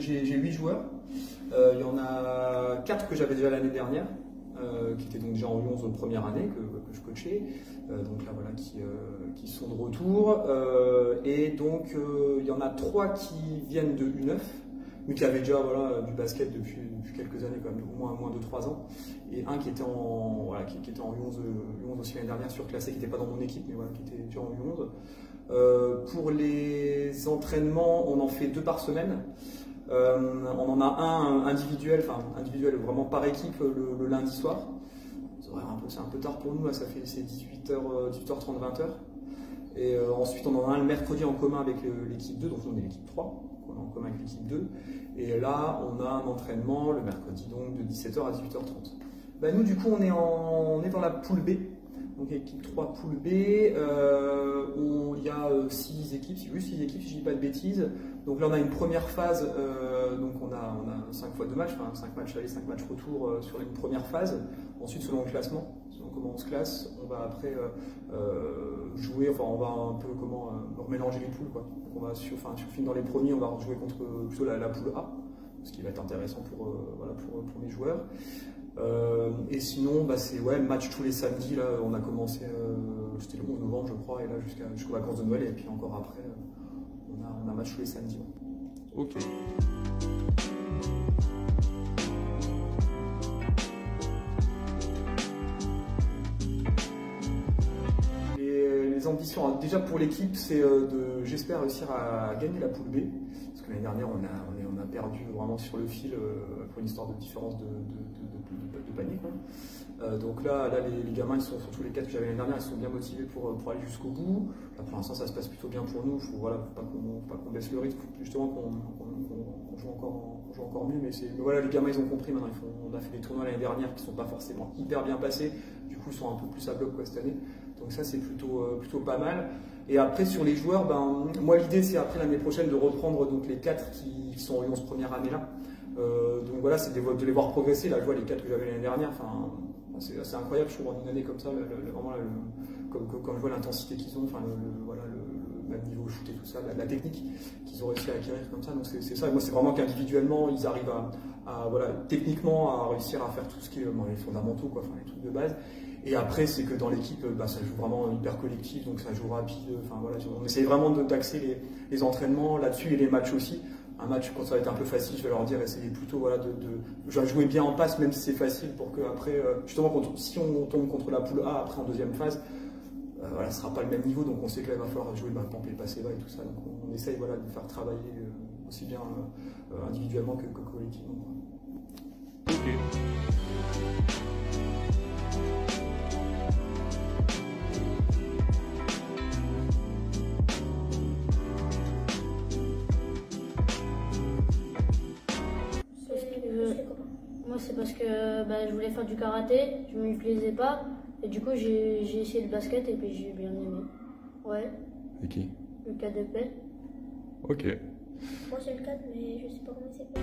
j'ai 8 joueurs. Il y en a 4 que j'avais déjà l'année dernière, qui étaient donc déjà en U11 première année que je coachais. Donc là voilà, qui sont de retour. Et donc il y en a 3 qui viennent de U9, mais qui avaient déjà voilà, du basket depuis quelques années, quand même, au moins 2-3 ans. Et un qui était en, voilà, qui était en U11 aussi l'année dernière, surclassé, qui n'était pas dans mon équipe, mais voilà, qui était déjà en U11. Pour les entraînements, on en fait 2 par semaine. On en a un individuel vraiment par équipe le lundi soir. C'est un peu tard pour nous, là, c'est 18h30, 20h. Et ensuite on en a un le mercredi en commun avec l'équipe 2, donc on est l'équipe 3, on est en commun avec l'équipe 2. Et là on a un entraînement le mercredi donc de 17h à 18h30. Ben, nous du coup on est dans la poule B. Donc équipe 3, poule B, il y a 6 équipes, si je ne dis pas de bêtises. Donc là on a une première phase, donc on a 5 fois 2 matchs, enfin 5 matchs aller, 5 matchs retour sur une première phase. Ensuite selon le classement, selon comment on se classe, on va après jouer, enfin on va un peu remélanger les poules, quoi. Donc on va si on finit dans les premiers, on va jouer contre plutôt la poule A, ce qui va être intéressant pour mes joueurs. Et sinon, bah, c'est match tous les samedis. Là, on a commencé, c'était le 11 novembre, je crois, et là jusqu'aux vacances de Noël, et puis encore après, on a match tous les samedis. Ouais. Ok. Les ambitions, déjà pour l'équipe, c'est j'espère réussir à gagner la poule B, parce que l'année dernière, on a perdu vraiment sur le fil pour une histoire de différence de panier, quoi. Donc là les gamins, ils sont, surtout les 4 que j'avais l'année dernière, ils sont bien motivés pour aller jusqu'au bout. Là, pour l'instant ça se passe plutôt bien pour nous, il faut pas qu'on baisse le rythme, faut justement qu'on joue encore mieux, mais voilà, les gamins ils ont compris maintenant, on a fait des tournois l'année dernière qui ne sont pas forcément hyper bien passés, du coup ils sont un peu plus à bloc cette année, donc ça c'est plutôt pas mal. Et après sur les joueurs, moi l'idée c'est après l'année prochaine de reprendre donc les 4 qui sont en 11 première année là. Donc voilà, c'est de les voir progresser. Là, je vois les 4 que j'avais l'année dernière. Enfin, c'est assez incroyable, je trouve, en une année comme ça, vraiment, comme je vois l'intensité qu'ils ont, enfin, le même niveau shoot et tout ça, la technique qu'ils ont réussi à acquérir comme ça. Donc c'est ça. Et moi, c'est vraiment qu'individuellement, ils arrivent techniquement, à réussir à faire tout ce qui est les fondamentaux, quoi, enfin, les trucs de base. Et après, c'est que dans l'équipe, ça joue vraiment hyper collectif, donc ça joue rapide. Enfin, voilà, on essaye vraiment d'axer les entraînements là-dessus et les matchs aussi. Un match, quand ça va être un peu facile, je vais leur dire, essayez plutôt je vais jouer bien en passe, même si c'est facile, pour que après, justement, si on tombe contre la poule A après en deuxième phase, ce sera pas le même niveau, donc on sait que là, il va falloir jouer pomper, passer bas et tout ça. Donc on essaye de faire travailler aussi bien individuellement que collectivement. Ok. Moi, c'est parce que je voulais faire du karaté, je ne m'y plaisais pas, et du coup, j'ai essayé le basket et puis j'ai bien aimé. Ouais. Et qui? Le KDP. Ok. Moi, j'ai le 4, mais je sais pas comment il s'appelle.